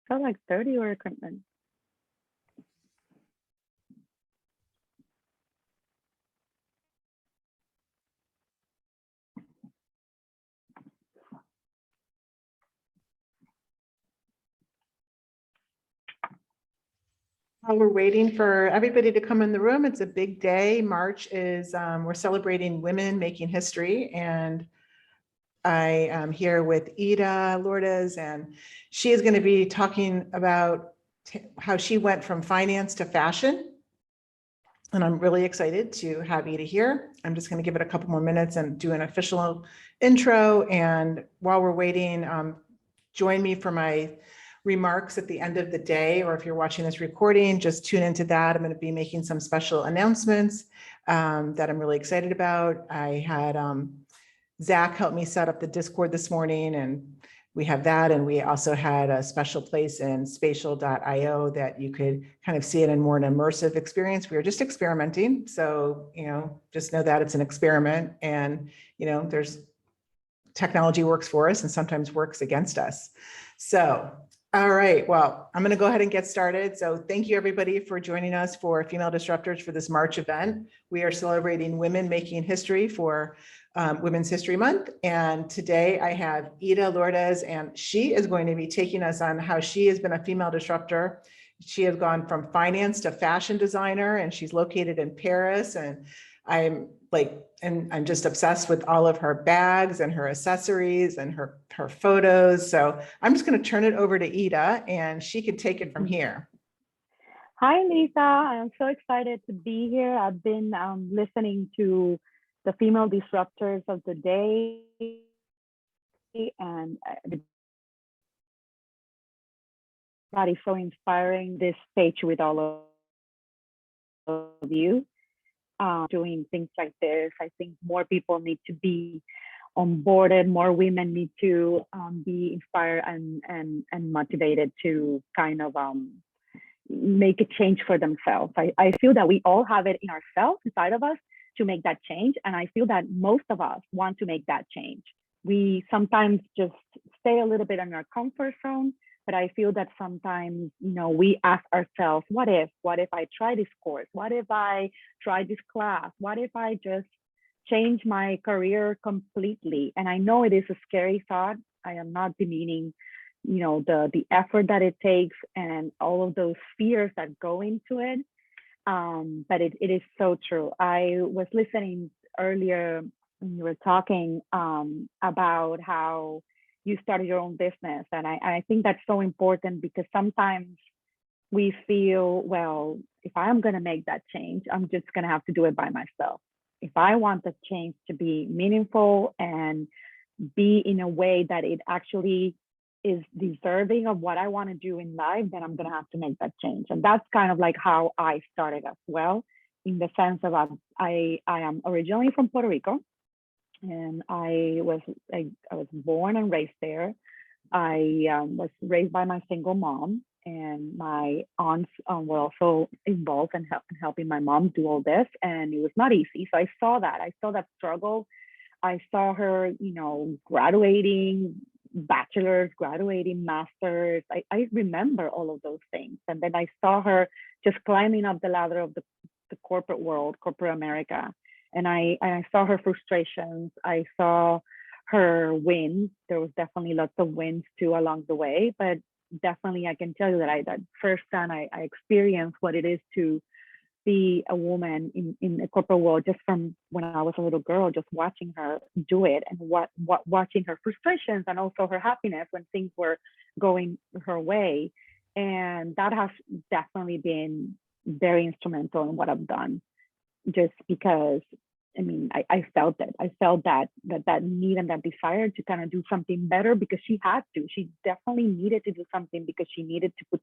felt like 30 or equipment. While we're waiting for everybody to come in the room, it's a big day. March is, we're celebrating women making history, and I am here with Eda Lourdes, and she is going to be talking about how she went from finance to fashion. And I'm really excited to have Eda here. I'm just going to give it a couple more minutes and do an official intro. And while we're waiting, join me for my remarks at the end of the day, or if you're watching this recording, just tune into that. I'm going to be making some special announcements that I'm really excited about. I had Zach help me set up the Discord this morning, and we have that. And we also had a special place in spatial.io that you could kind of see it in more an immersive experience. We were just experimenting. So, just know that it's an experiment, and, there's technology works for us and sometimes works against us. So, all right, well, I'm going to go ahead and get started. So thank you everybody for joining us for Female Disruptors for this March event. We are celebrating women making history for Women's History Month. And today I have Eda Lourdes, and she is going to be taking us on how she has been a female disruptor. She has gone from finance to fashion designer, and she's located in Paris. And I'm just obsessed with all of her bags and her accessories and her photos. So I'm just going to turn it over to Eda, and she can take it from here. Hi, Lisa. I'm so excited to be here. I've been listening to the female disruptors of the day, and that is so inspiring, this stage with all of you. Doing things like this. I think more people need to be onboarded, more women need to be inspired and motivated to kind of make a change for themselves. I feel that we all have it in ourselves, inside of us, to make that change. And I feel that most of us want to make that change. We sometimes just stay a little bit in our comfort zone, but I feel that sometimes, we ask ourselves, what if I try this course? What if I try this class? What if I just change my career completely? And I know it is a scary thought. I am not demeaning, the effort that it takes and all of those fears that go into it. But it is so true. I was listening earlier when you were talking about how you started your own business. And I think that's so important, because sometimes we feel, well, if I'm going to make that change, I'm just going to have to do it by myself. If I want the change to be meaningful and be in a way that it actually is deserving of what I want to do in life, then I'm going to have to make that change. And that's kind of like how I started as well, in the sense of I am originally from Puerto Rico. And I was born and raised there. I was raised by my single mom, and my aunts were also involved in helping my mom do all this. And it was not easy. So I saw that struggle. I saw her, graduating bachelor's, graduating master's. I remember all of those things. And then I saw her just climbing up the ladder of the corporate world, corporate America. And I saw her frustrations. I saw her wins. There was definitely lots of wins too along the way, but definitely I can tell you that firsthand I experienced what it is to be a woman in the corporate world, just from when I was a little girl, just watching her do it, and watching her frustrations and also her happiness when things were going her way. And that has definitely been very instrumental in what I've done. Just because, I felt it. I felt that need and that desire to kind of do something better, because she had to. She definitely needed to do something, because she needed to put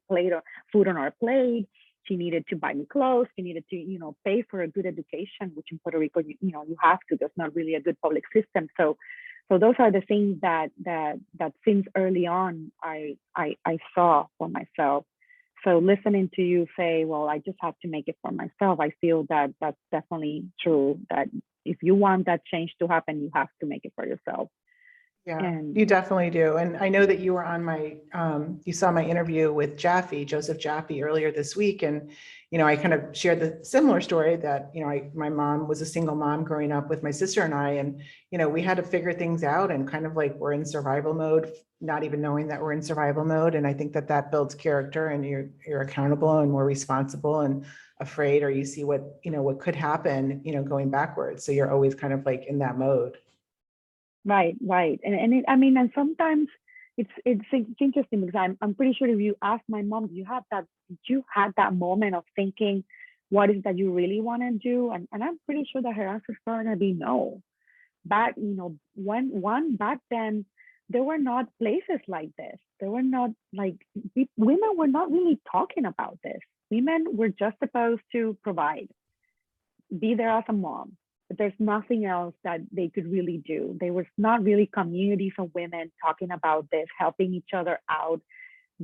food on our plate. She needed to buy me clothes. She needed to, pay for a good education, which in Puerto Rico, you have to. There's not really a good public system. So those are the things that since early on I saw for myself. So listening to you say, well, I just have to make it for myself, I feel that that's definitely true, that if you want that change to happen, you have to make it for yourself. Yeah, And you definitely do. And I know that you were on my, you saw my interview with Joseph Jaffe earlier this week. And, I kind of shared the similar story that, my mom was a single mom growing up with my sister and I, and, we had to figure things out and kind of like we're in survival mode, not even knowing that we're in survival mode. And I think that that builds character, and you're accountable and more responsible and afraid, or you see what could happen, going backwards. So you're always kind of like in that mode. right, right. And sometimes it's interesting because I'm pretty sure if you ask my mom, did you have that moment of thinking, what is that you really want to do? And I'm pretty sure that her answer is probably gonna be no. Back, back then, there were not places like this. There were not like women were not really talking about this. Women were just supposed to provide, be there as a mom, but there's nothing else that they could really do. There was not really communities of women talking about this, helping each other out.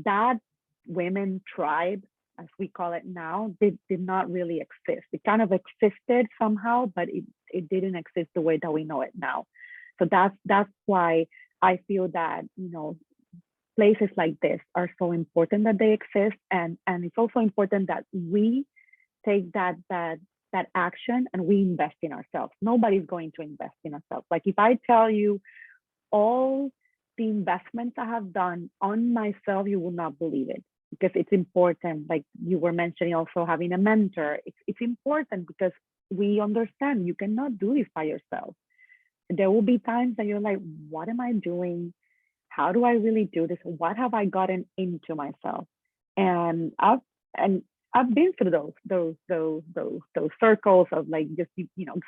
That women tribe, as we call it now, did not really exist. It kind of existed somehow, but it didn't exist the way that we know it now. So that's why I feel that, places like this are so important that they exist. And it's also important that we take that action and we invest in ourselves. Nobody's going to invest in ourselves. Like if I tell you all the investments I have done on myself, you will not believe it, because it's important. Like you were mentioning, also having a mentor. It's important because we understand you cannot do this by yourself. There will be times that you're like, what am I doing? How do I really do this? What have I gotten into myself? And I've been through those circles of like just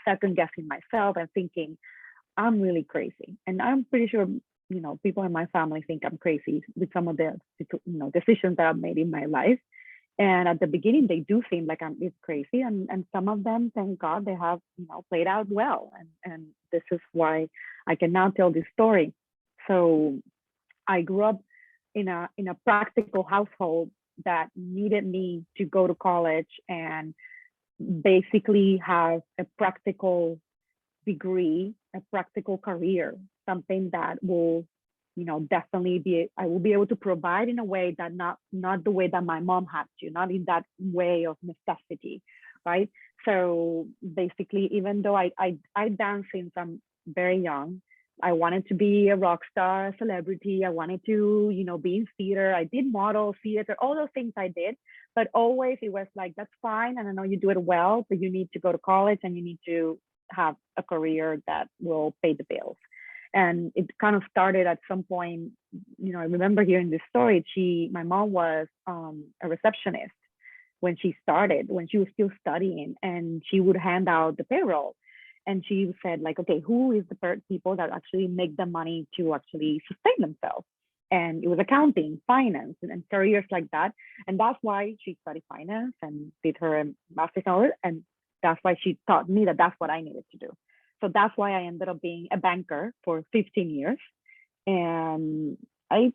second guessing myself and thinking I'm really crazy. And I'm pretty sure people in my family think I'm crazy with some of the decisions that I've made in my life. And at the beginning, they do seem like it's crazy, and some of them, thank God, they have played out well. And this is why I can now tell this story. So I grew up in a practical household that needed me to go to college and basically have a practical degree, a practical career, something that will, definitely I will be able to provide in a way that not the way that my mom had to, not in that way of necessity, right? So basically, even though I danced since I'm very young, I wanted to be a rock star, a celebrity. I wanted to, be in theater. I did model, theater, all those things I did. But always it was like, that's fine. And I know you do it well, but you need to go to college and you need to have a career that will pay the bills. And it kind of started at some point, I remember hearing this story. My mom was a receptionist when she started, when she was still studying, and she would hand out the payroll. And she said, like, okay, who is the people that actually make the money to actually sustain themselves? And it was accounting, finance, and careers like that. And that's why she studied finance and did her master's in it. And that's why she taught me that that's what I needed to do. So that's why I ended up being a banker for 15 years. And I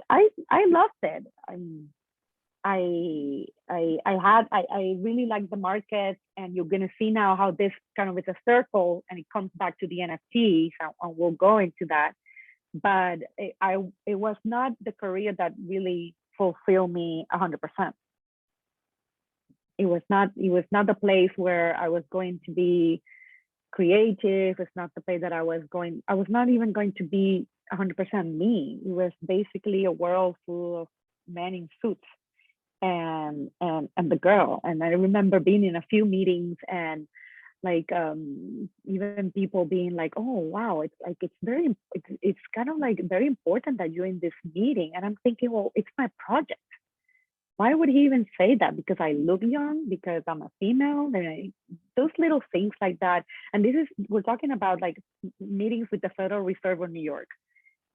loved it. I really like the market, and you're gonna see now how this kind of is a circle, and it comes back to the NFTs, and we'll go into that. But it was not the career that really fulfilled me 100%. It was not the place where I was going to be creative. It's not the place that I was not even going to be 100% me. It was basically a world full of men in suits and the girl. And I remember being in a few meetings and like even people being like, oh wow, it's like it's kind of like very important that you're in this meeting. And I'm thinking, well, it's my project. Why would he even say that? Because I look young, because I'm a female, those little things like that. And we're talking about like meetings with the Federal Reserve of New York.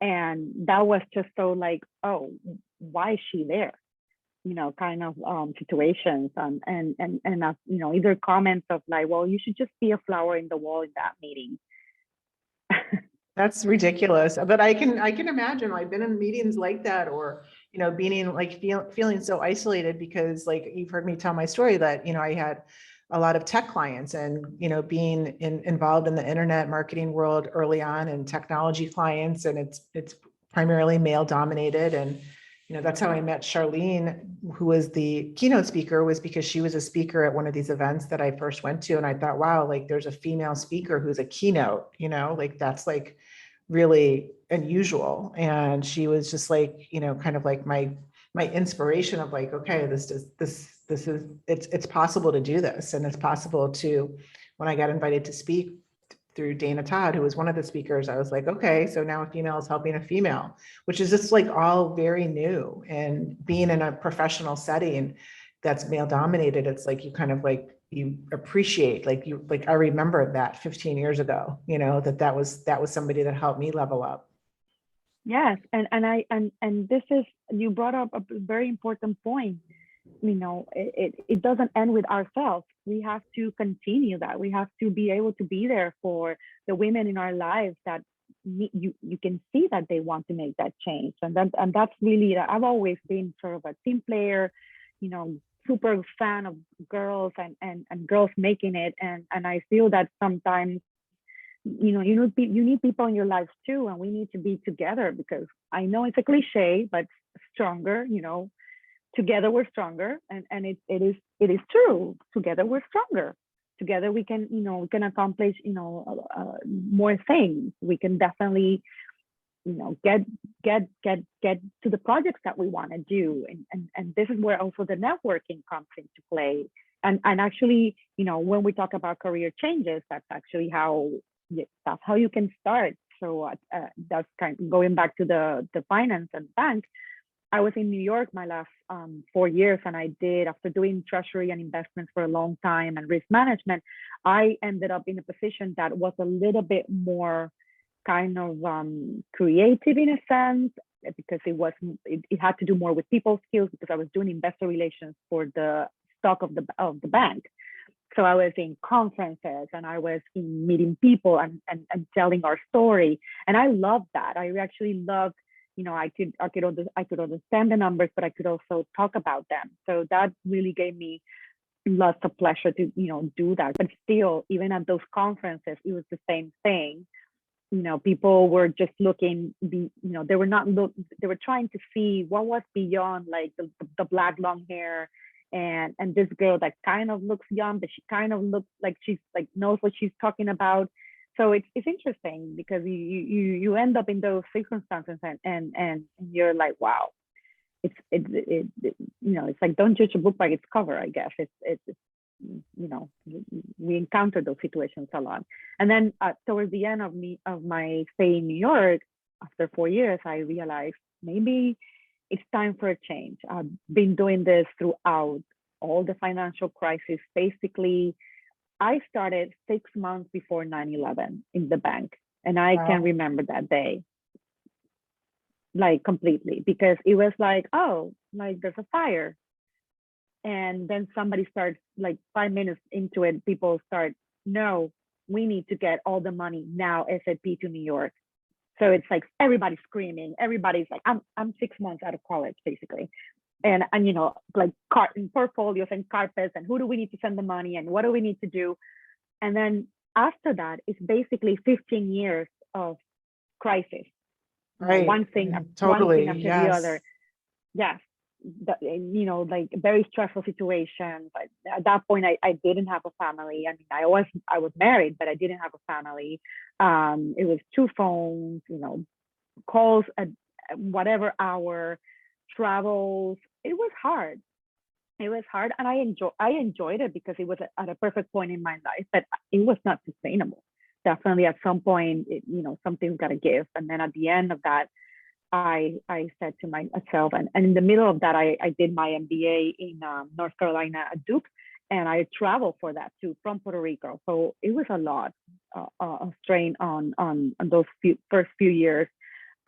And that was just so like, oh, why is she there? Kind of situations and either comments of like, well, you should just be a flower in the wall in that meeting. That's ridiculous. But I can imagine, I've been in meetings like that, or, being like feeling so isolated, because like you've heard me tell my story that, I had a lot of tech clients and, being involved in the internet marketing world early on and technology clients. And it's primarily male dominated. And, that's how I met Charlene, who was the keynote speaker, was because she was a speaker at one of these events that I first went to. And I thought, wow, like there's a female speaker who's a keynote, like that's like really unusual. And she was just like, kind of like my inspiration of like, okay, this is, it's possible to do this. And it's possible to, when I got invited to speak through Todd, who was one of the speakers, I was like, okay, so now a female is helping a female, which is just like all very new. And being in a professional setting that's male dominated, it's like you kind of like, you appreciate, like I remember that 15 years ago, that was somebody that helped me level up. Yes, and this is, you brought up a very important point. It doesn't end with ourselves. We have to continue that. We have to be able to be there for the women in our lives that you can see that they want to make that change. And that's really, I've always been sort of a team player, super fan of girls and girls making it. And I feel that sometimes, you need people in your lives too, and we need to be together, because I know it's a cliche, but stronger, together we're stronger. And it is true. Together we're stronger. Together we can, we can accomplish, more things. We can definitely, get to the projects that we want to do. And this is where also the networking comes into play. And actually, when we talk about career changes, that's actually how you can start. So that's kind of going back to the finance and bank. I was in New York my last 4 years, and I did, after doing treasury and investments for a long time and risk management, I ended up in a position that was a little bit more kind of creative in a sense, because it had to do more with people skills, because I was doing investor relations for the stock of the bank. So I was in conferences and I was in meeting people and telling our story. And I loved that. I actually loved, I could understand the numbers, but I could also talk about them. So that really gave me lots of pleasure to, do that. But still, even at those conferences, it was the same thing. People were just looking, they were trying to see what was beyond like the black long hair and this girl that kind of looks young, but she kind of looks like she's like knows what she's talking about. So it's interesting, because you end up in those circumstances and you're like, wow, it's like, don't judge a book by its cover. I guess it's we encounter those situations a lot. And then towards the end of my stay in New York, after 4 years, I realized maybe it's time for a change. I've been doing this throughout all the financial crisis. Basically, I started 6 months before 9/11 in the bank, and I can remember that day like completely, because it was like, oh, like there's a fire. And then somebody starts, like 5 minutes into it, people start, no, we need to get all the money now, SAP to New York. So it's like everybody's screaming. Everybody's like, I'm 6 months out of college, basically. And like portfolios and carpets, and who do we need to send the money, and what do we need to do? And then after that, it's basically 15 years of crisis. Right. One thing Totally. after Yes. the other. Yes. Like very stressful situations. But at that point, I didn't have a family. I mean, I was married, but I didn't have a family. It was 2 phones, calls at whatever hour, travels. It was hard. And I enjoyed it, because it was at a perfect point in my life, but it was not sustainable. Definitely at some point, something's got to give. And then at the end of that, I said to myself, and in the middle of that, I did my MBA in North Carolina at Duke, and I traveled for that too, from Puerto Rico. So it was a lot of strain on those first few years,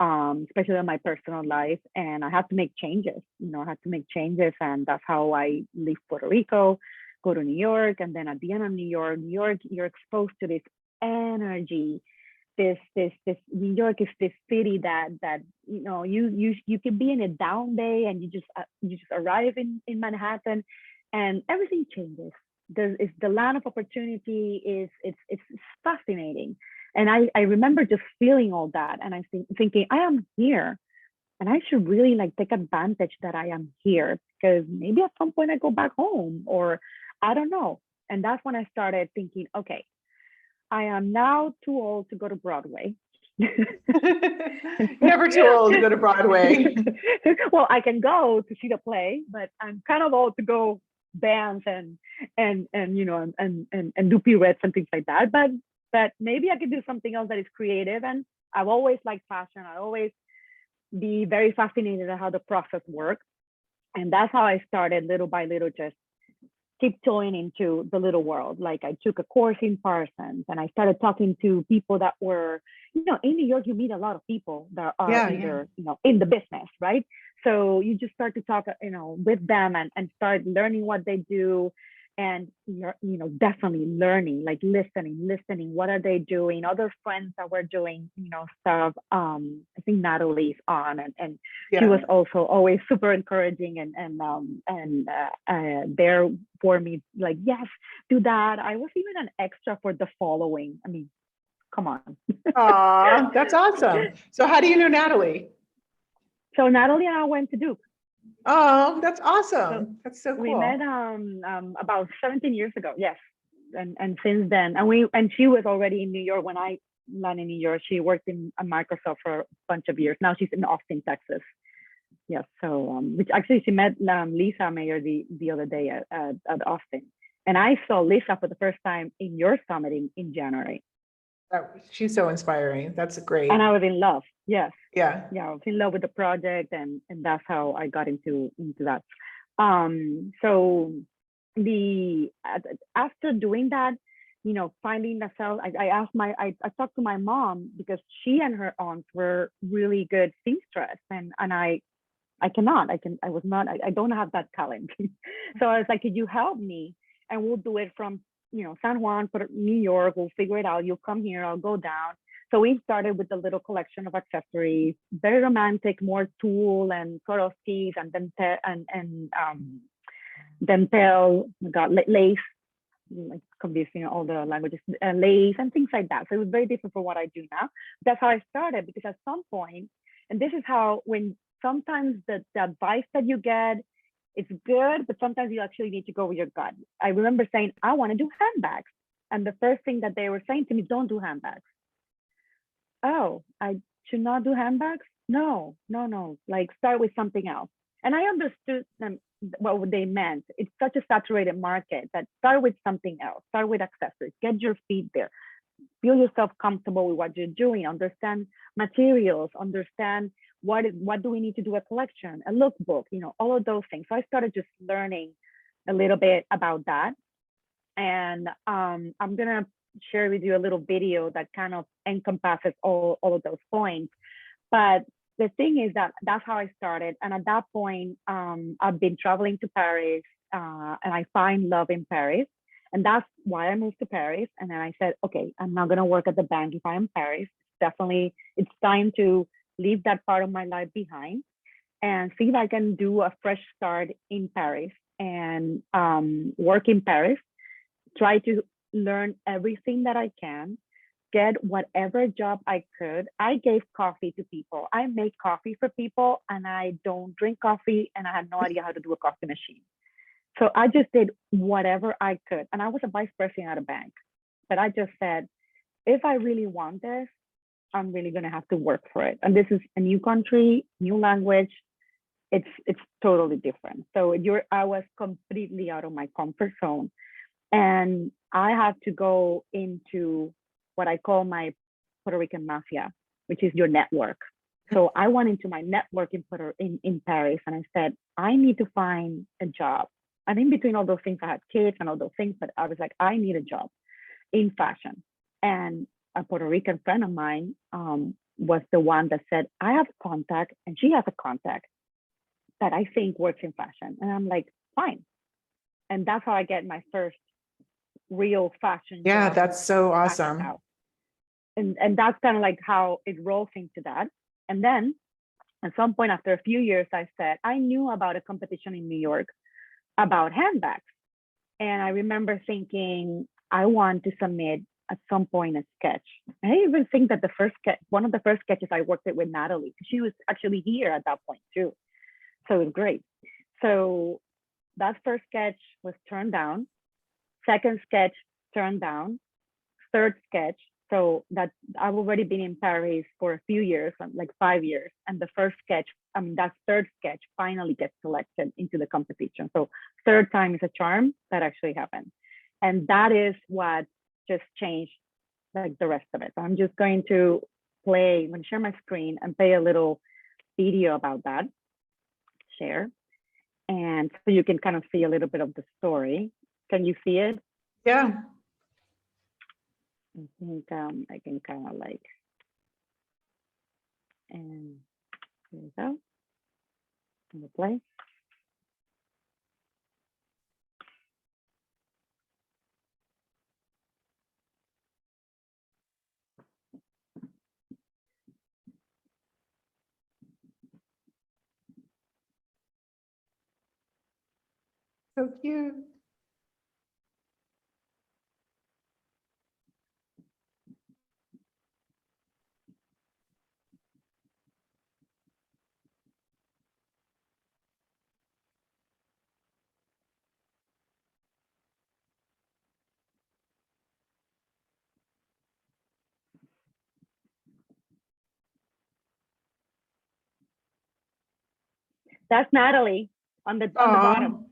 especially in my personal life. And I had to make changes. And that's how I leave Puerto Rico, go to New York, and then at the end of New York, you're exposed to this energy. This New York is this city that you can be in a down day, and you just arrive in Manhattan, and everything changes. the land of opportunity is it's fascinating. And I remember just feeling all that, and thinking I am here, and I should really like take advantage that I am here, because maybe at some point I go back home, or I don't know. And that's when I started thinking, okay, I am now too old to go to Broadway. Never too old to go to Broadway. Well, I can go to see the play, but I'm kind of old to go dance and you know and do pirouettes and things like that. But maybe I could do something else that is creative. And I've always liked fashion. I always be very fascinated at how the process works. And that's how I started little by little, just tiptoeing into the little world. Like I took a course in Parsons, and I started talking to people that were, you know, in New York, you meet a lot of people that are either, you know, in the business, right? So you just start to talk, you know, with them and start learning what they do. And you're, you know, definitely learning, like listening. What are they doing? Other friends that were doing, you know, stuff. I think Natalie's on, and she was also always super encouraging and there for me, like, yes, do that. I was even an extra for the following. I mean, come on. Aw, that's awesome. So how do you know Natalie? So Natalie and I went to Duke. Oh, that's awesome. So that's so cool. We met about 17 years ago. Yes. And since then, and she was already in New York when I landed in New York. She worked in Microsoft for a bunch of years. Now she's in Austin, Texas. Yes. So which actually she met Lisa Mayer the other day at Austin. And I saw Lisa for the first time in your summit in January. She's so inspiring. That's great. And I was in love. Yes. Yeah. I was in love with the project, and that's how I got into that. So after doing that, you know, finding myself, I talked to my mom, because she and her aunts were really good seamstress, and I don't have that talent. So I was like, could you help me? And we'll do it from, you know, San Juan, New York. We'll figure it out. You'll come here, I'll go down. So we started with a little collection of accessories, very romantic, more tulle and Swarovskis and dentel, lace, like confusing all the languages, lace and things like that. So it was very different from what I do now. That's how I started, because at some point, and this is how, when sometimes the advice that you get, it's good, but sometimes you actually need to go with your gut. I remember saying, I want to do handbags. And the first thing that they were saying to me, don't do handbags. Oh, I should not do handbags? No. Like, start with something else. And I understood them, what they meant. It's such a saturated market that start with something else. Start with accessories. Get your feet there. Feel yourself comfortable with what you're doing. Understand materials. Understand what do we need to do a collection, a lookbook, you know, all of those things. So I started just learning a little bit about that. And I'm gonna share with you a little video that kind of encompasses all of those points. But the thing is that that's how I started. And at that point, I've been traveling to Paris, and I find love in Paris. And that's why I moved to Paris. And then I said, okay, I'm not gonna work at the bank if I'm in Paris. Definitely, it's time to leave that part of my life behind and see if I can do a fresh start in Paris and work in Paris, try to learn everything that I can, get whatever job I could. I gave coffee to people. I make coffee for people, and I don't drink coffee, and I had no idea how to do a coffee machine. So I just did whatever I could. And I was a vice president at a bank, but I just said, if I really want this, I'm really going to have to work for it. And this is a new country, new language. It's totally different. So I was completely out of my comfort zone. And I had to go into what I call my Puerto Rican mafia, which is your network. So I went into my network in Paris, and I said, I need to find a job. And in between all those things, I had kids and all those things, but I was like, I need a job in fashion. And a Puerto Rican friend of mine was the one that said, I have a contact, and she has a contact that I think works in fashion. And I'm like, fine. And that's how I get my first real fashion job. That's so awesome. And that's kind of like how it rolls into that. And then at some point after a few years, I said, I knew about a competition in New York about handbags. And I remember thinking, I want to submit at some point a sketch. And I even think that the first sketch, one of the first sketches I worked with Natalie, because she was actually here at that point too. So it was great. So that first sketch was turned down. Second sketch turned down. Third sketch. So that I've already been in Paris for a few years, like 5 years. And the first sketch, I mean, that third sketch finally gets selected into the competition. So third time is a charm. That actually happened. And that is what just changed like the rest of it. So I'm just going to play, I'm going to share my screen and play a little video about that, share. And so you can kind of see a little bit of the story. Can you see it? Yeah. I think I can kind of like, and here we go. I'm gonna play. So cute. That's Natalie on the bottom.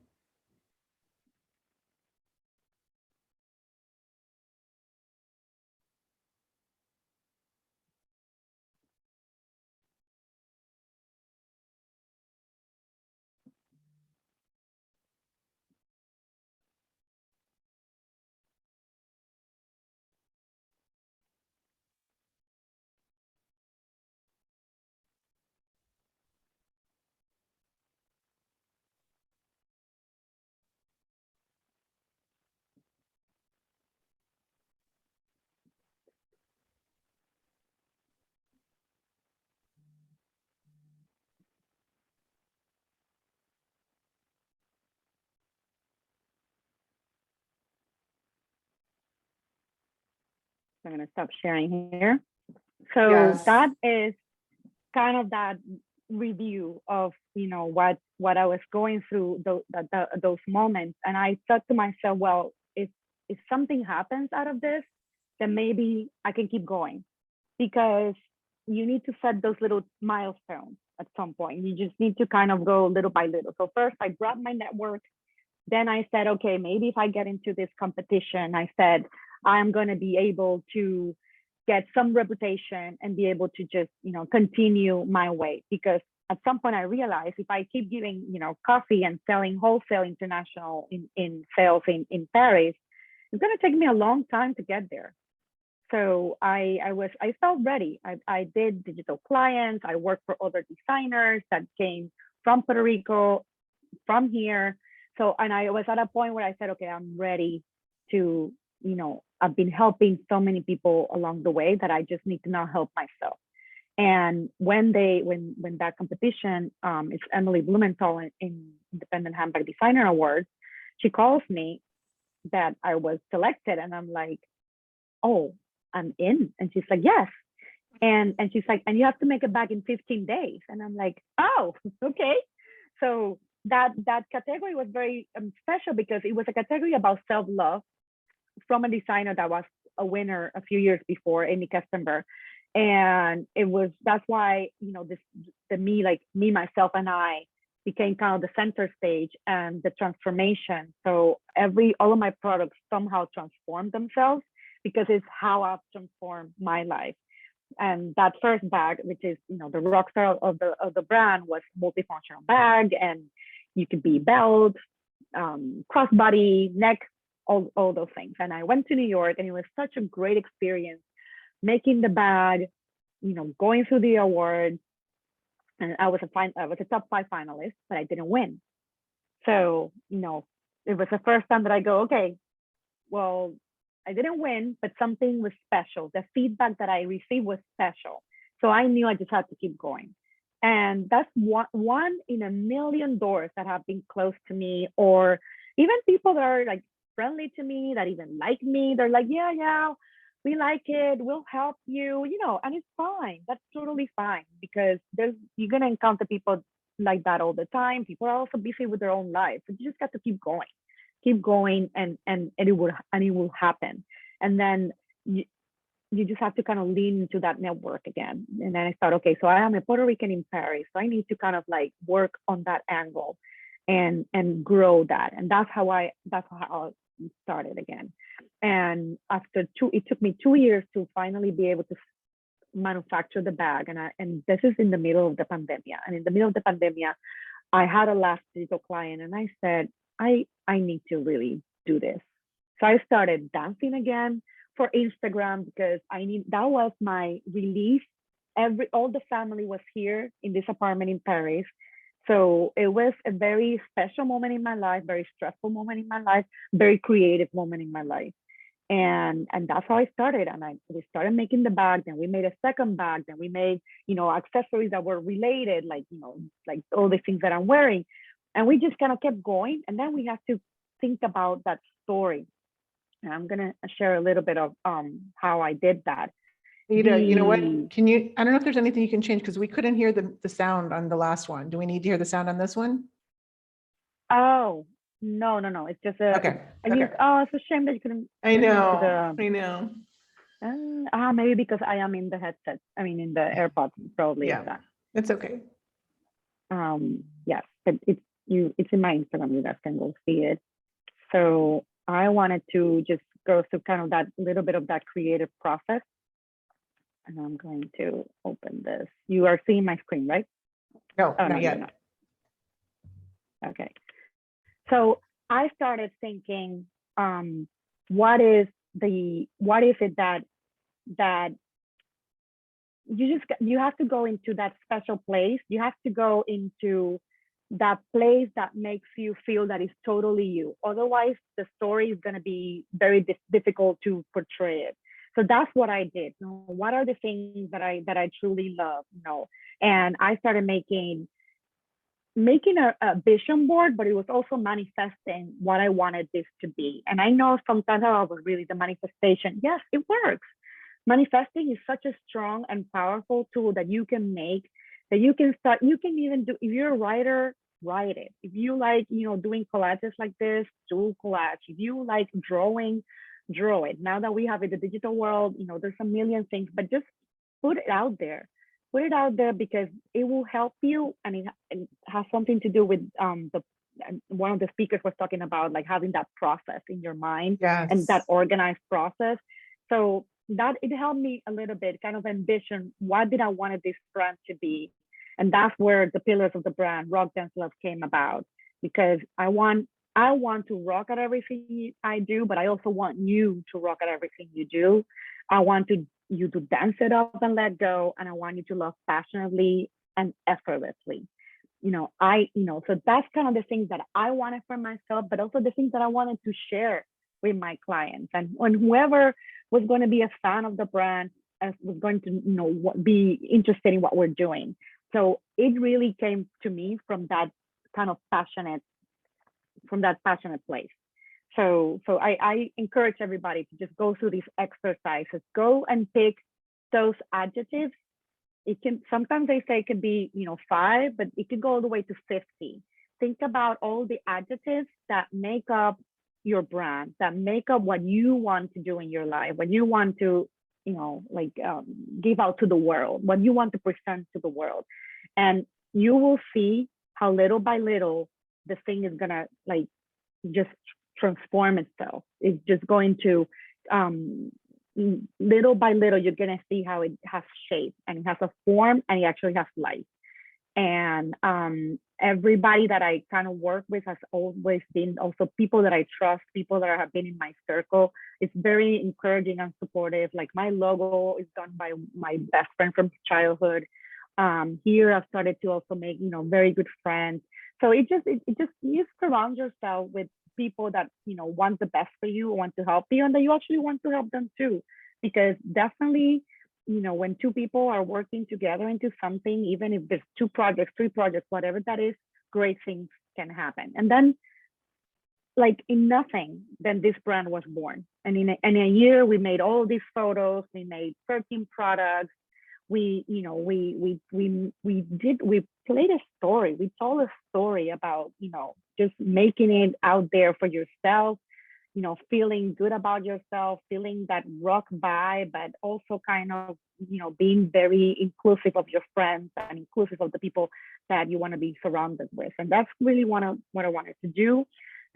I'm gonna stop sharing here. So Yes. that is kind of that review of what I was going through those moments, and I thought to myself, well, if something happens out of this, then maybe I can keep going, because you need to set those little milestones at some point. You just need to kind of go little by little. So first I brought my network. Then I said, okay, maybe if I get into this competition, I said, I'm going to be able to get some reputation and be able to just, continue my way. Because at some point I realized if I keep giving, coffee and selling wholesale international in sales in Paris, it's going to take me a long time to get there. So I felt ready. I did digital clients. I worked for other designers that came from Puerto Rico, from here. So, and I was at a point where I said, okay, I'm ready to, I've been helping so many people along the way that I just need to now help myself. And when that competition, it's Emily Blumenthal in Independent Handbag Designer Awards, she calls me that I was selected, and I'm like, oh, I'm in. And she's like, yes. And she's like, and you have to make it back in 15 days. And I'm like, oh, okay. So that category was very special, because it was a category about self-love from a designer that was a winner a few years before, Amy Kestenberg. And that's why, me, myself, and I became kind of the center stage and the transformation. So all of my products somehow transformed themselves, because it's how I've transformed my life. And that first bag, which is, the rock star of the brand, was multifunctional bag, and you could be belt, crossbody, neck, all those things. And I went to New York, and it was such a great experience making the bag, going through the awards. And I was a top 5 finalist, but I didn't win. So, it was the first time that I go, okay, well, I didn't win, but something was special. The feedback that I received was special. So I knew I just had to keep going. And that's one in a million doors that have been close to me, or even people that are like friendly to me, that even like me. They're like, yeah, we like it. We'll help you, and it's fine. That's totally fine because you're gonna encounter people like that all the time. People are also busy with their own lives. So you just got to keep going, and it will happen. And then you just have to kind of lean into that network again. And then I thought, okay, so I am a Puerto Rican in Paris, so I need to kind of like work on that angle and grow that. And that's how I started again. And it took me 2 years to finally be able to manufacture the bag. And this is in the middle of the pandemic. And in the middle of the pandemic, I had a last digital client, and I said, I need to really do this. So I started dancing again for Instagram because that was my release. All the family was here in this apartment in Paris. So it was a very special moment in my life, very stressful moment in my life, very creative moment in my life. And that's how I started. And we started making the bag, then we made a second bag, then we made, accessories that were related, like, like all the things that I'm wearing. And we just kind of kept going. And then we have to think about that story. And I'm gonna share a little bit of how I did that. Eda, you know what? I don't know if there's anything you can change because we couldn't hear the sound on the last one. Do we need to hear the sound on this one? Oh, no. It's just okay. It's a shame that you couldn't. I know. Maybe because I am in the headset. I mean, in the AirPods, probably. Yeah, it's okay. Yes, but it's in my Instagram. You guys can go see it. So I wanted to just go through kind of that little bit of that creative process. And I'm going to open this. You are seeing my screen, right? No, not yet. Not. Okay. So I started thinking, what is it that you have to go into that special place. You have to go into that place that makes you feel that is totally you. Otherwise, the story is going to be very difficult to portray it. So that's what I did. What are the things that I truly love? And I started making a vision board, but it was also manifesting what I wanted this to be. And I know sometimes I was really the manifestation. Yes, it works. Manifesting is such a strong and powerful tool that you can make, that you can start. You can even do, if you're a writer, write it. If you like, doing collages like this, do collage. If you like drawing, draw it. Now that we have in the digital world, there's a million things, but just put it out there. Put it out there because it will help you, and it has something to do with one of the speakers was talking about, like having that process in your mind. Yes. And that organized process. So that it helped me a little bit kind of envision what did I wanted this brand to be. And that's where the pillars of the brand, Rock, Dance, Love, came about, because I want to rock at everything I do, but I also want you to rock at everything you do. I want you to dance it up and let go, and I want you to love passionately and effortlessly. So that's kind of the things that I wanted for myself, but also the things that I wanted to share with my clients, and whoever was going to be a fan of the brand was going to be interested in what we're doing. So it really came to me from that kind of passionate place. So I encourage everybody to just go through these exercises. Go and pick those adjectives. Sometimes they say it could be 5, but it could go all the way to 50. Think about all the adjectives that make up your brand, that make up what you want to do in your life, what you want to give out to the world, what you want to present to the world. And you will see how little by little the thing is gonna just transform itself. It's just going to little by little, you're gonna see how it has shape, and it has a form, and it actually has life. And everybody that I kind of work with has always been also people that I trust, people that have been in my circle. It's very encouraging and supportive. Like my logo is done by my best friend from childhood. Here I've started to also make very good friends. So it just you surround yourself with people that want the best for you, want to help you, and that you actually want to help them too. Because definitely, when two people are working together into something, even if there's 2 projects, 3 projects, whatever that is, great things can happen. And then like in nothing, then this brand was born. And in a year, we made all these photos, we made 13 products. We, you know, we played a story. We told a story about, you know, just making it out there for yourself, you know, feeling good about yourself, feeling that rock vibe, but also kind of, you know, being very inclusive of your friends and inclusive of the people that you want to be surrounded with. And that's really what I wanted to do.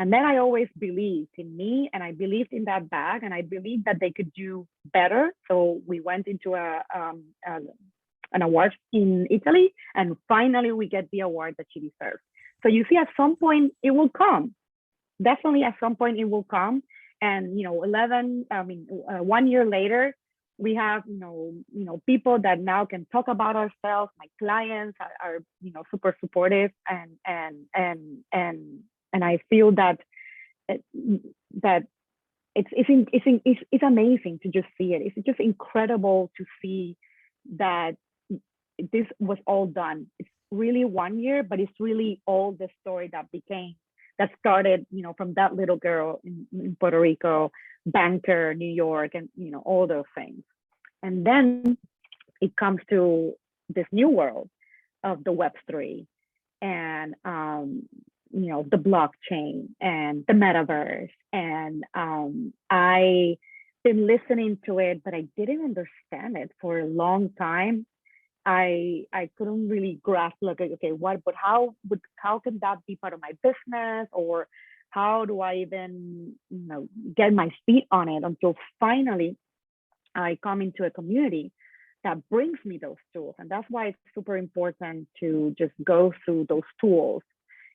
And then I always believed in me, and I believed in that bag, and I believed that they could do better. So we went into an award in Italy, and finally we get the award that she deserves. So you see, at some point it will come. Definitely, at some point it will come. And you know, 1 year later, we have people that now can talk about ourselves. My clients are you know, super supportive, and I feel that that it's amazing to just see it. It's just incredible to see that this was all done. It's really 1 year, but it's really all the story that started, you know, from that little girl in Puerto Rico, banker, New York, and you know, all those things. And then it comes to this new world of the Web3 and you know, the blockchain and the metaverse. And I been listening to it, but I didn't understand it for a long time. I couldn't really grasp, like, okay, but how can that be part of my business, or how do I even, you know, get my feet on it, until finally I come into a community that brings me those tools. And that's why it's super important to just go through those tools,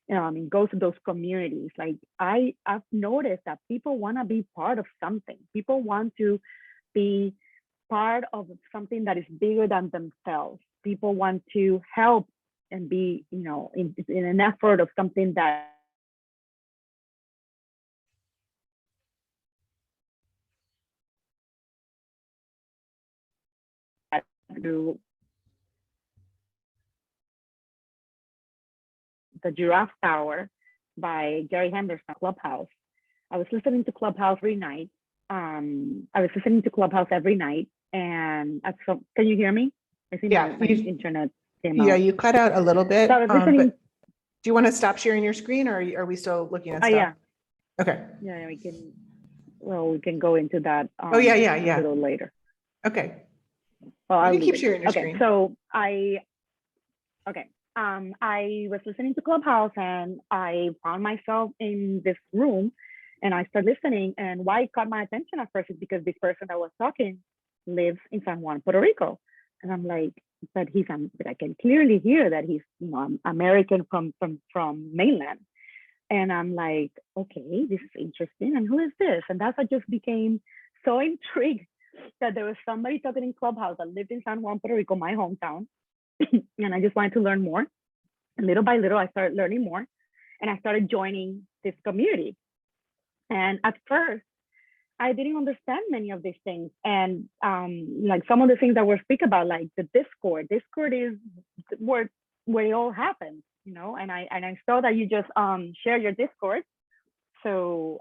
and go to those communities. Like I've noticed that people want to be part of something. People want to be part of something that is bigger than themselves. People want to help and be, you know, in an effort of something that through the Giraffe Tower by Gary Henderson, Clubhouse. I was listening to Clubhouse every night. And can you hear me? I think Yeah, my internet came yeah, out. you cut out a little bit. So I was listening. But do you want to stop sharing your screen, or are we still looking at stuff? Yeah. Okay. Yeah, we can. Well, we can go into that. Oh yeah, yeah, A yeah. little later. Okay. Well, You I'll can keep leave it. sharing your Okay, screen. so I was listening to Clubhouse, and I found myself in this room, and I started listening. And why it caught my attention at first is because this person that was talking lives in San Juan, Puerto Rico, and I'm like, but I can clearly hear that he's, you know, American from mainland. And I'm like, okay, this is interesting. And who is this? And that's I just became so intrigued that there was somebody talking in Clubhouse that lived in San Juan, Puerto Rico, my hometown. And I just wanted to learn more. And little by little, I started learning more. And I started joining this community. And at first, I didn't understand many of these things. And like some of the things that we're speaking about, like the Discord. Discord is where it all happens, you know. And I saw that you just share your Discord. So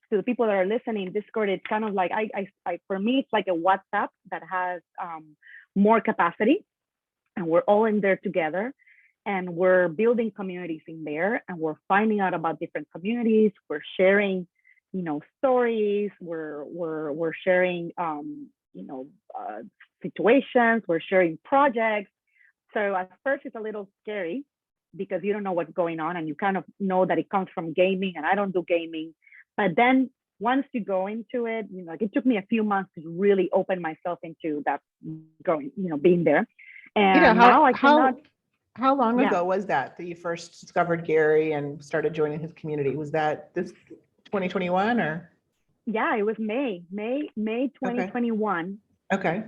to the people that are listening, Discord, it's kind of like I for me, it's like a WhatsApp that has more capacity, and we're all in there together, and we're building communities in there, and we're finding out about different communities. We're sharing, you know, stories. We're sharing, you know, situations. We're sharing projects. So at first it's a little scary because you don't know what's going on, and you kind of know that it comes from gaming, and I don't do gaming. But then once you go into it, you know, like it took me a few months to really open myself into that, being there. And now I cannot. How long ago was that you first discovered Gary and started joining his community? Was that this 2021 or? Yeah, it was May 2021. Okay.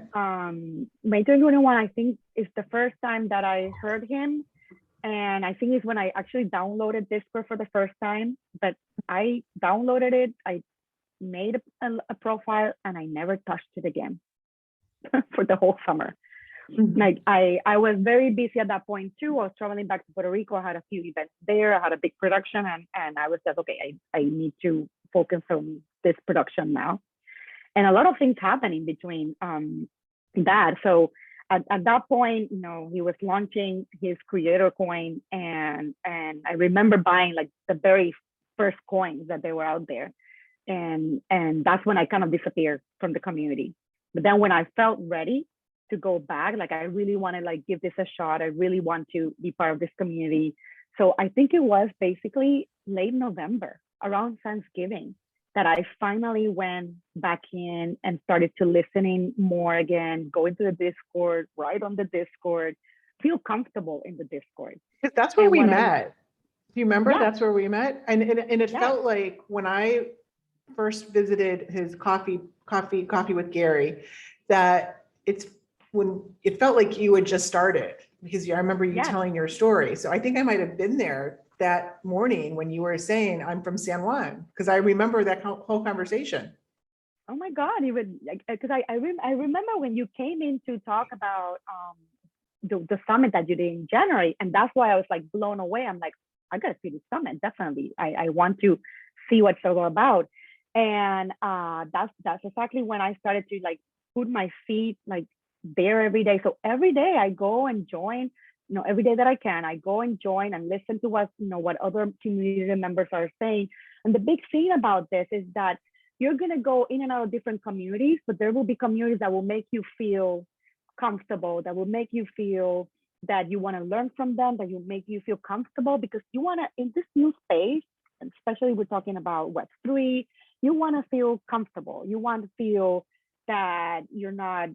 May 2021, I think, is the first time that I heard him. And I think it's when I actually downloaded Discord for the first time. But I downloaded it, I made a profile, and I never touched it again for the whole summer. Mhm. Like I was very busy at that point too. I was traveling back to Puerto Rico. I had a few events there. I had a big production, and I was just okay. I need to focus on this production now. And a lot of things happened in between that. So at that point, he was launching his creator coin, and I remember buying like the very first coins that they were out there, and that's when I kind of disappeared from the community. But then when I felt ready to go back, like I really want to like give this a shot. I really want to be part of this community. So I think it was basically late November, around Thanksgiving, that I finally went back in and started to listening more again, go into the Discord, write on the Discord, feel comfortable in the Discord. 'Cause that's where And we what met. Do you remember? yeah, That's where we met. And it yeah, felt like when I first visited his coffee with Gary, that it's when it felt like you had just started, because I remember you yes. telling your story. So I think I might have been there that morning when you were saying, I'm from San Juan, because I remember that whole conversation. Oh my God, you would like because I remember when you came in to talk about the summit that you did in January, and that's why I was like blown away. I'm like, I gotta see the summit definitely. I want to see what it's all about, and that's exactly when I started to like put my feet like there every day. So every day I go and join. Every day that I can, I go and join and listen to what other community members are saying. And the big thing about this is that you're going to go in and out of different communities, but there will be communities that will make you feel comfortable, that will make you feel that you want to learn from them, that you make you feel comfortable because you want to, in this new space, and especially we're talking about Web3, you want to feel comfortable. You want to feel that you're not,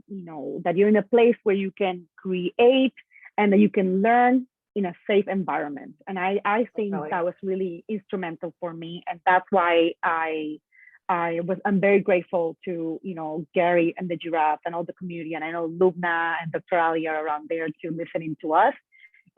that you're in a place where you can create and that you can learn in a safe environment. And I think that was really instrumental for me. And that's why I'm very grateful to, Gary and the Giraffe and all the community. And I know Lubna and Dr. Ali are around there too, listening to us.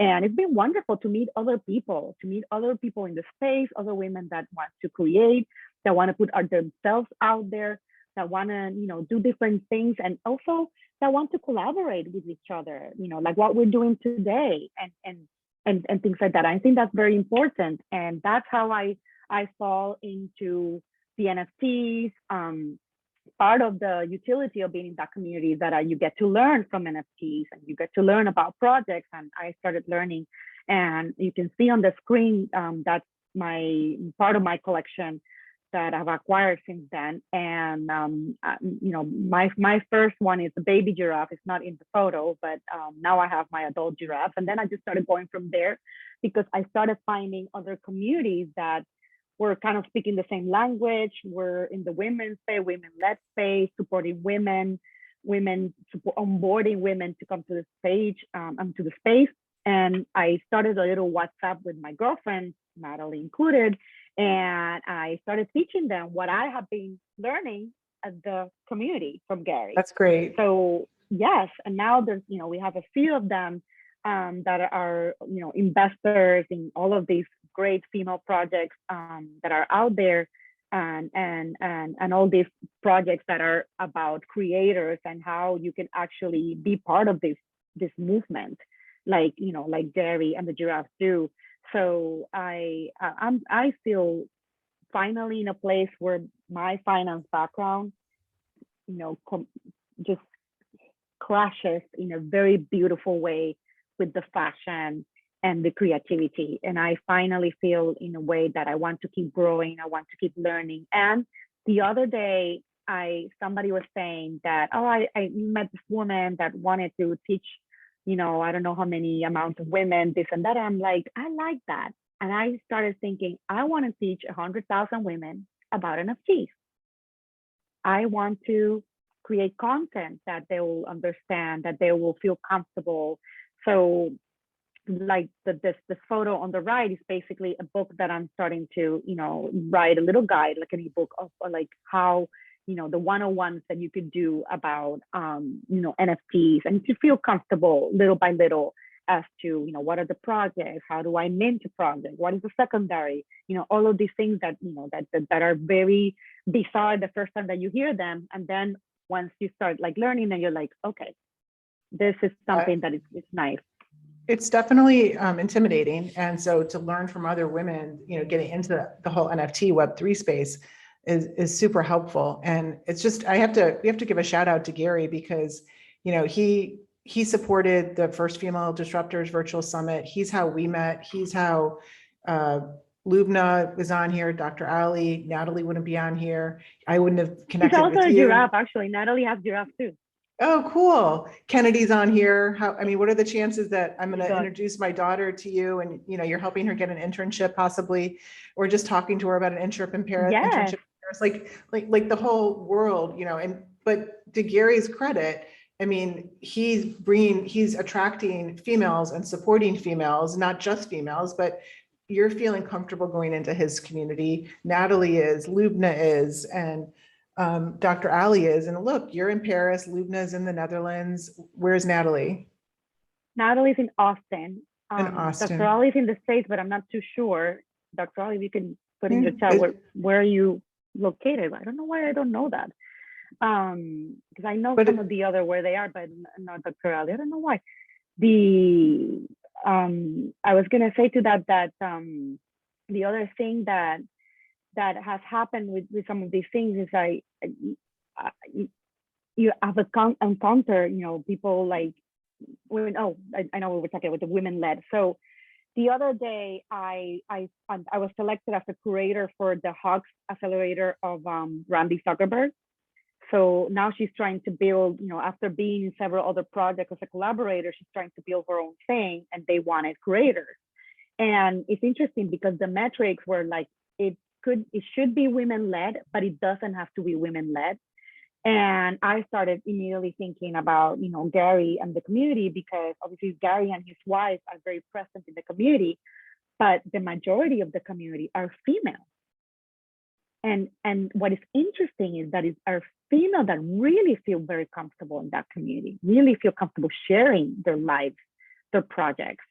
And it's been wonderful to meet other people, in the space, other women that want to create, that want to put themselves out there, that want to, do different things, and also that want to collaborate with each other, like what we're doing today, and things like that. I think that's very important. And that's how I fall into the NFTs. Part of the utility of being in that community is that you get to learn from NFTs and you get to learn about projects. And I started learning, and you can see on the screen that's my part of my collection that I've acquired since then. And my first one is the baby giraffe. It's not in the photo, but now I have my adult giraffe. And then I just started going from there because I started finding other communities that were kind of speaking the same language. We're in the women's space, women-led space, supporting women, onboarding women to come to the stage, to the space. And I started a little WhatsApp with my girlfriend, Natalie included, and I started teaching them what I have been learning at the community from Gary. That's great. So yes, and now there's, we have a few of them that are, investors in all of these great female projects that are out there, and all these projects that are about creators and how you can actually be part of this movement, like Gary and the Giraffe do. So I feel finally in a place where my finance background, just clashes in a very beautiful way with the fashion and the creativity. And I finally feel in a way that I want to keep growing. I want to keep learning. And the other day, somebody was saying that, oh, I met this woman that wanted to teach, I don't know how many amounts of women, this and that. I'm like, I like that. And I started thinking, I want to teach 100,000 women about NFTs. I want to create content that they will understand, that they will feel comfortable. So like this photo on the right is basically a book that I'm starting to, write a little guide, like an ebook of like how, the 101s that you could do about, NFTs, and to feel comfortable little by little as to, what are the projects, how do I mint a project, what is the secondary, all of these things that, that are very bizarre the first time that you hear them. And then once you start like learning, then you're like, okay, this is something that it's nice. It's definitely intimidating. And so to learn from other women, getting into the whole NFT Web3 space is super helpful. And it's just, we have to give a shout out to Gary because, he supported the first Female Disruptors Virtual Summit. He's how we met. He's how Lubna was on here, Dr. Ali, Natalie wouldn't be on here. I wouldn't have connected She's also with a you. giraffe, actually. Natalie has giraffe too. Oh, cool. Kennedy's on here. What are the chances that I'm going to introduce my daughter to you and, you're helping her get an internship possibly, or just talking to her about an internship in Paris, Yes. like the whole world, but to Gary's credit, he's attracting females and supporting females, not just females, but you're feeling comfortable going into his community. Natalie is, Lubna is, and Dr. Ali is. And look, you're in Paris, Lubna is in the Netherlands. Where's Natalie? Natalie's in Austin. In Austin. Dr. Ali is in the States, but I'm not too sure. Dr. Ali, if you can put in the chat, where are you located? I don't know why I don't know that. Because I know some of the other where they are, but not Dr. Ali. I don't know why. I was gonna say to that the other thing that has happened with some of these things is you have encounter, people like women. Oh, I know we were talking about the women led. So the other day I was selected as a curator for the Hawks Accelerator of Randy Zuckerberg. So now she's trying to build, after being in several other projects as a collaborator, she's trying to build her own thing, and they wanted curators. And it's interesting because the metrics were like, it should be women led, but it doesn't have to be women led. And I started immediately thinking about, Gary and the community, because obviously Gary and his wife are very present in the community, but the majority of the community are female. And what is interesting is that are female that really feel very comfortable in that community, really feel comfortable sharing their lives, their projects.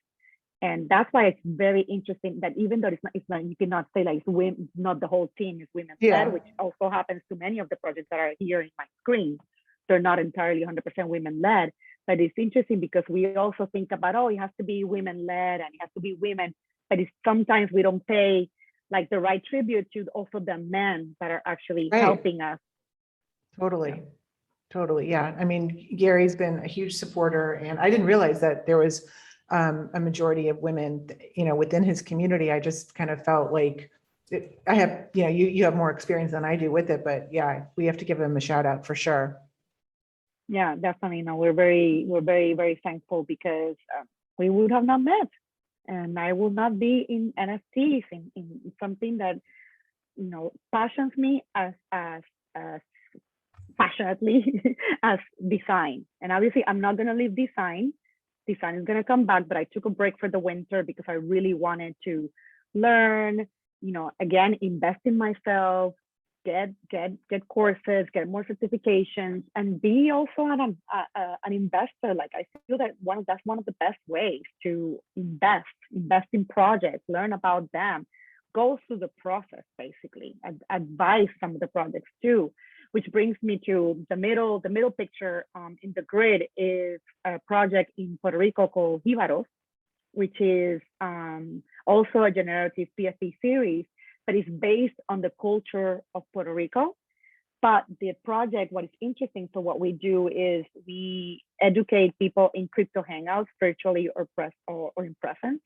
And that's why it's very interesting that even though it's not you cannot say like it's women, not the whole team is women led, which also happens to many of the projects that are here in my screen. They're not entirely 100% women led, but it's interesting because we also think about, it has to be women led and it has to be women, but sometimes we don't pay like the right tribute to also the men that are actually helping us. Totally. Yeah. Gary's been a huge supporter, and I didn't realize that there was a majority of women, within his community. I just kind of felt like I have, you have more experience than I do with it, but yeah, we have to give him a shout out for sure. Yeah, definitely. No, we're very, very thankful because we would have not met. And I will not be in NFTs in something that, passions me as passionately as design. And obviously I'm not going to leave design. Design is going to come back, but I took a break for the winter because I really wanted to learn, again, invest in myself, get courses, get more certifications, and be also an investor. Like I feel that that's one of the best ways to invest in projects, learn about them, go through the process, basically, advise some of the projects too. Which brings me to the middle picture in the grid is a project in Puerto Rico called Jibaros, which is also a generative PFP series, but it's based on the culture of Puerto Rico. But the project, what is interesting, so what we do is we educate people in crypto hangouts, virtually or in presence.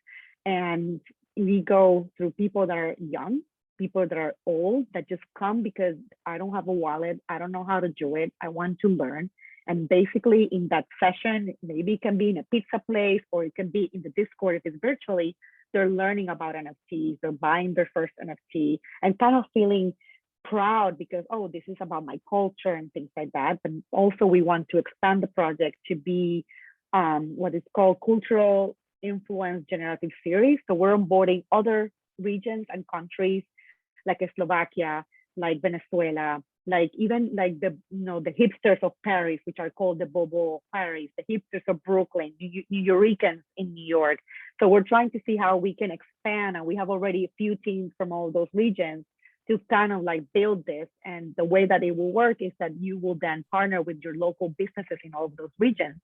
And we go through people that are young, people that are old, that just come because I don't have a wallet, I don't know how to do it, I want to learn. And basically in that session, maybe it can be in a pizza place or it can be in the Discord if it's virtually, they're learning about NFTs, they're buying their first NFT and kind of feeling proud because, this is about my culture and things like that. But also we want to expand the project to be what is called cultural influence generative series. So we're onboarding other regions and countries like Slovakia, like Venezuela, like even like the hipsters of Paris, which are called the Bobo Paris, the hipsters of Brooklyn, New Yorkers in New York. So we're trying to see how we can expand, and we have already a few teams from all those regions to kind of like build this. And the way that it will work is that you will then partner with your local businesses in all of those regions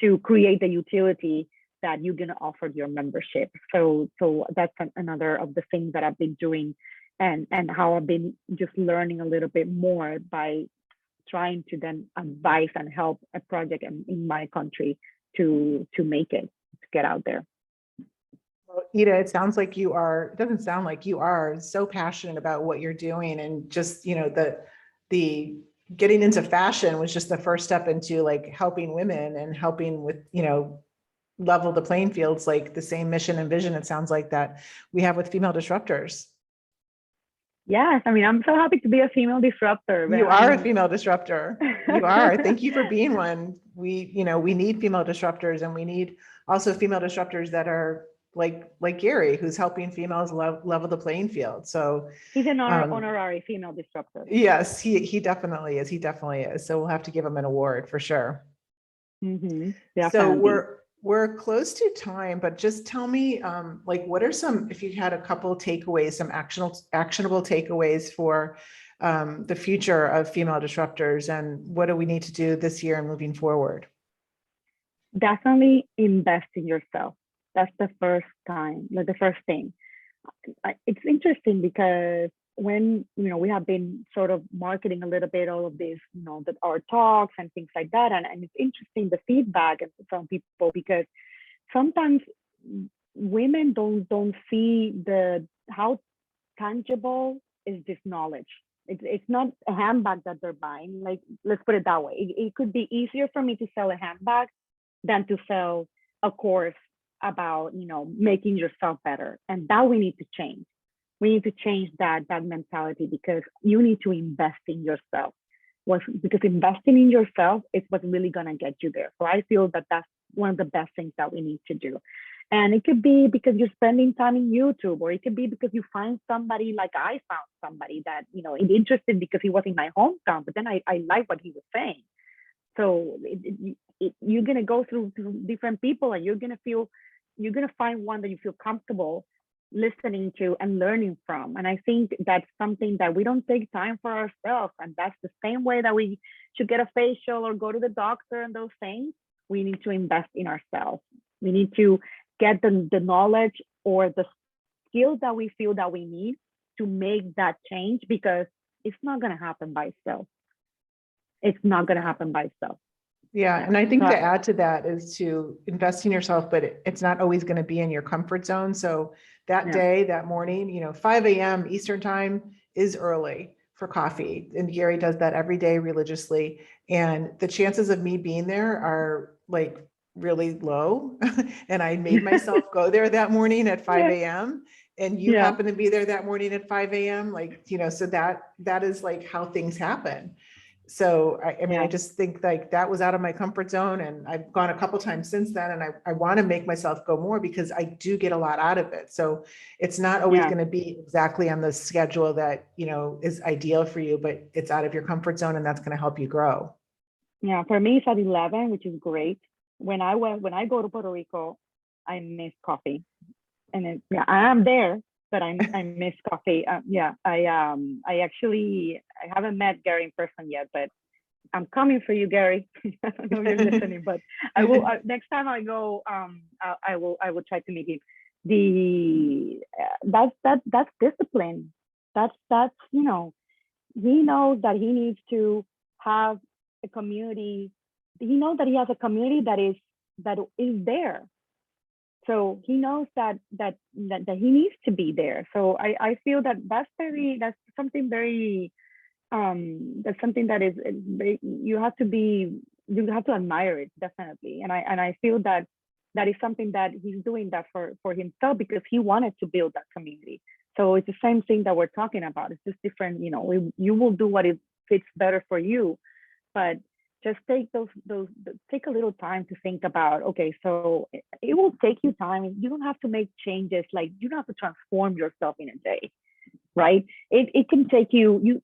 to create the utility that you're going to offer your membership. So that's another of the things that I've been doing, and how I've been just learning a little bit more by trying to then advise and help a project in my country to make it, to get out there. Well, Eda, it sounds like you are, it doesn't sound like you are so passionate about what you're doing, and just, you know, the getting into fashion was just the first step into like helping women and helping with, you know, level the playing fields, like the same mission and vision, it sounds like, that we have with Female Disruptors. Yes, I mean, I'm so happy to be a female disruptor. You are a female disruptor. You are. Thank you for being one. We, you know, we need female disruptors, and we need also female disruptors that are like Gary, who's helping females level the playing field. So he's an honorary female disruptor. Yes, he definitely is. He definitely is. So we'll have to give him an award for sure. So we're close to time, but just tell me, like, what are some, if you had a couple takeaways, some actionable takeaways for the future of female disruptors, and what do we need to do this year and moving forward? Definitely invest in yourself. That's the first thing. It's interesting because when, you know, we have been sort of marketing a little bit all of this, you know, our talks and things like that, and it's interesting the feedback from people, because sometimes women don't see how tangible is this knowledge. It's not a handbag that they're buying. Like, let's put it that way. It could be easier for me to sell a handbag than to sell a course about, you know, making yourself better. And that we need to change. We need to change that mentality, because you need to invest in yourself. Because investing in yourself is what's really going to get you there. So I feel that that's one of the best things that we need to do. And it could be because you're spending time in YouTube, or it could be because you find somebody, like I found somebody that, you know, is interested because he was in my hometown, but then I like what he was saying. So you're going to go through different people, and you're going to find one that you feel comfortable listening to and learning from. And I think that's something that we don't take time for ourselves. And that's the same way that we should get a facial or go to the doctor and those things. We need to invest in ourselves. We need to get the knowledge or the skills that we feel that we need to make that change, because it's not going to happen by itself. It's not going to happen by itself. Yeah. And I think to add to that is to invest in yourself, but it's not always going to be in your comfort zone. So that day, that morning, you know, 5 a.m. Eastern time is early for coffee. And Gary does that every day religiously. And the chances of me being there are like really low. And I made myself go there that morning at 5 a.m. And you happen to be there that morning at 5 a.m. Like, you know, so that is like how things happen. So, I mean, I just think like that was out of my comfort zone, and I've gone a couple times since then, and I want to make myself go more, because I do get a lot out of it. So it's not always going to be exactly on the schedule that, you know, is ideal for you, but it's out of your comfort zone, and that's going to help you grow. Yeah. For me, it's at 11, which is great. When I go to Puerto Rico, I miss coffee, and I am there, but I miss coffee. I haven't met Gary in person yet, but I'm coming for you, Gary. I don't know if you're listening, but I will. Next time I go, I will try to meet him. That's discipline. That's you know, he knows that he needs to have a community. He knows that he has a community that is there. So he knows that he needs to be there. So I feel that's something very that's something that is you have to admire it, definitely. And I feel that is something that he's doing that for himself, because he wanted to build that community. So it's the same thing that we're talking about. It's just different, you know, you will do what it fits better for you, but just take take a little time to think about, okay, so it will take you time. You don't have to make changes. Like, you don't have to transform yourself in a day, right? It can take you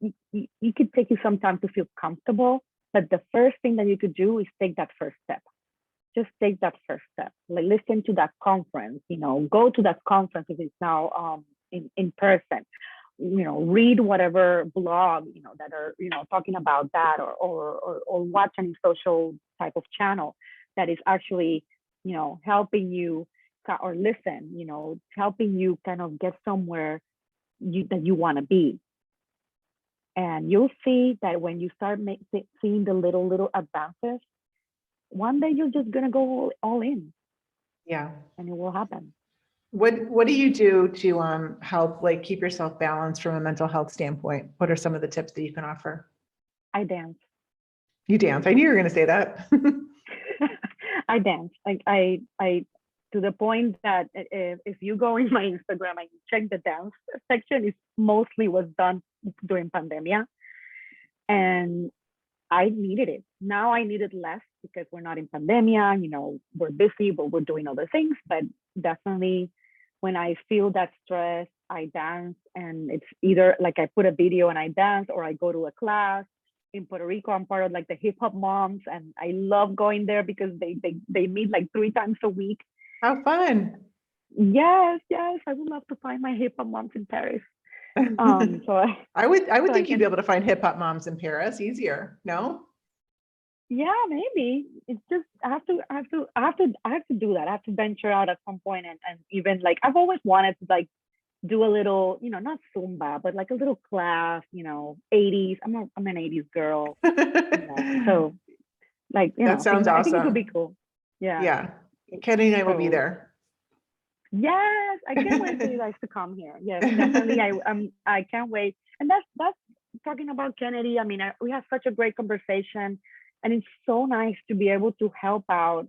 could take you some time to feel comfortable, but the first thing that you could do is take that first step. Just take that first step. Like, listen to that conference, you know, go to that conference if it's now in person. You know, read whatever blog, you know, that are, you know, talking about that, or watch any social type of channel. that is actually, helping you or listen, helping you kind of get somewhere that you want to be. And you'll see that when you start seeing the little advances, one day you're just going to go all in. Yeah. And it will happen. What do you do to help like keep yourself balanced from a mental health standpoint? What are some of the tips that you can offer? I dance. You dance. I knew you were going to say that. I dance. Like I to the point that if you go in my Instagram and check the dance section, it mostly was done during pandemia, and I needed it. Now I need it less because we're not in pandemia. We're busy, but we're doing other things. But definitely, when I feel that stress, I dance, and it's either like I put a video and I dance, or I go to a class. In Puerto Rico, I'm part of like the hip hop moms, and I love going there because they meet like 3 times a week. How fun. Yes, I would love to find my hip hop moms in Paris. So I would so think you'd be able to find hip hop moms in Paris easier. No? Yeah, maybe. It's just I have to do that. I have to venture out at some point, and even like I've always wanted to like do a little, not Zumba, but like a little class, 80s. I'm an 80s girl. So like, That sounds I think it would awesome. be cool. Yeah. Yeah. Kenny and I will be So there. yes, I can't wait for you guys to come here. Yes, definitely. I can't wait. And that's talking about Kennedy. I mean, we had such a great conversation, and it's so nice to be able to help out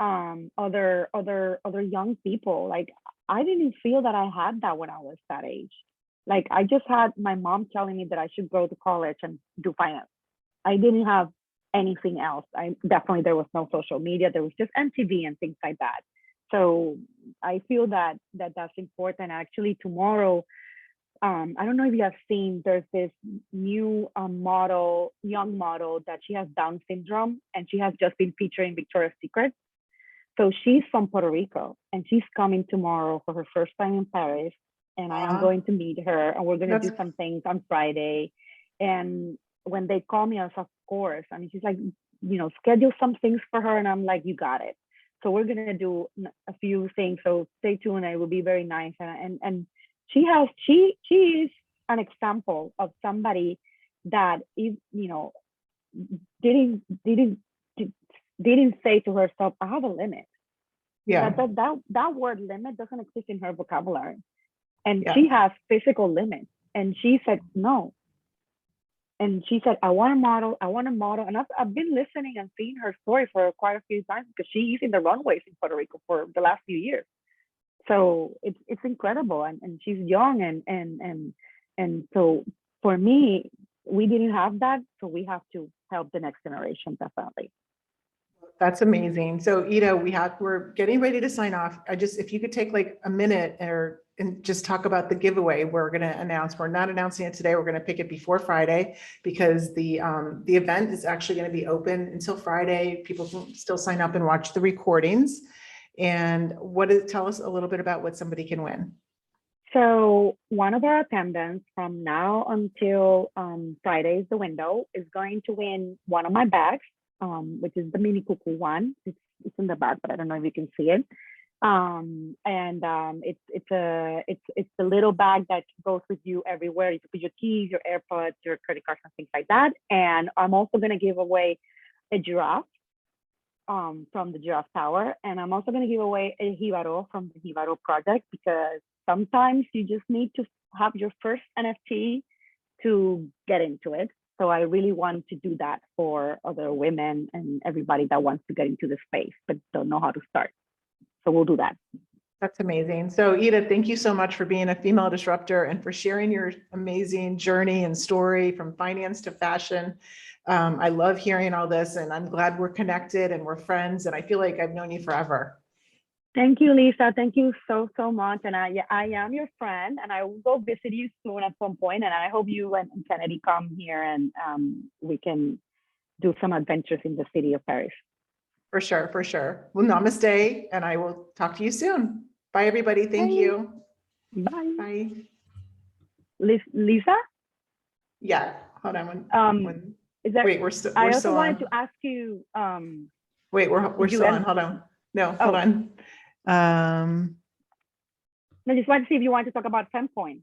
other young people. Like I didn't feel that I had that when I was that age. Like I just had my mom telling me that I should go to college and do finance. I didn't have anything else. I definitely there was no social media. There was just MTV and things like that. So I feel that's important. Actually, tomorrow, I don't know if you have seen. There's this new young model that she has Down syndrome, and she has just been featured in Victoria's Secret. So she's from Puerto Rico, and she's coming tomorrow for her first time in Paris. And I am going to meet her, and we're going to do some things on Friday. And when they call me, I was, of course. I mean, she's like, schedule some things for her, and I'm like, you got it. So we're going to do a few things. So stay tuned. It will be very nice. And she is an example of somebody that is, didn't say to herself, I have a limit. Yeah. That word limit doesn't exist in her vocabulary. And she has physical limits. And she said, no. And she said, I want to model. And I've been listening and seeing her story for quite a few times because she's in the runways in Puerto Rico for the last few years. So it's incredible. And she's young. And so for me, we didn't have that. So we have to help the next generation, definitely. That's amazing. So Eda, we're getting ready to sign off. If you could take like a minute and just talk about the giveaway we're going to announce. We're not announcing it today. We're going to pick it before Friday because the event is actually going to be open until Friday. People can still sign up and watch the recordings. And tell us a little bit about what somebody can win. So one of our attendants from now until Friday is the window is going to win one of my bags, which is the Mini Cuckoo one. It's in the back, but I don't know if you can see it. It's the little bag that goes with you everywhere. You can put your keys, your AirPods, your credit cards, and things like that. And I'm also going to give away a giraffe from the Giraffe Tower, and I'm also going to give away a Jibaro from the Jibaro project because sometimes you just need to have your first NFT to get into it. So I really want to do that for other women and everybody that wants to get into the space but don't know how to start. So we'll do that. That's amazing. So Eda, thank you so much for being a female disruptor and for sharing your amazing journey and story from finance to fashion. I love hearing all this, and I'm glad we're connected and we're friends, and I feel like I've known you forever. Thank you, Lisa. Thank you so much. And I am your friend, and I will go visit you soon at some point. And I hope you and Kennedy come here and we can do some adventures in the city of Paris. For sure, for sure. Well, namaste, and I will talk to you soon. Bye, everybody. Thank you. Bye. Bye. Lisa? Yeah. Hold on. Is that, Wait, we're still. I also wanted to ask you. Wait, we're Did you still on. end? Hold on. No, hold Oh. on. I just wanted to see if you want to talk about FemPoint.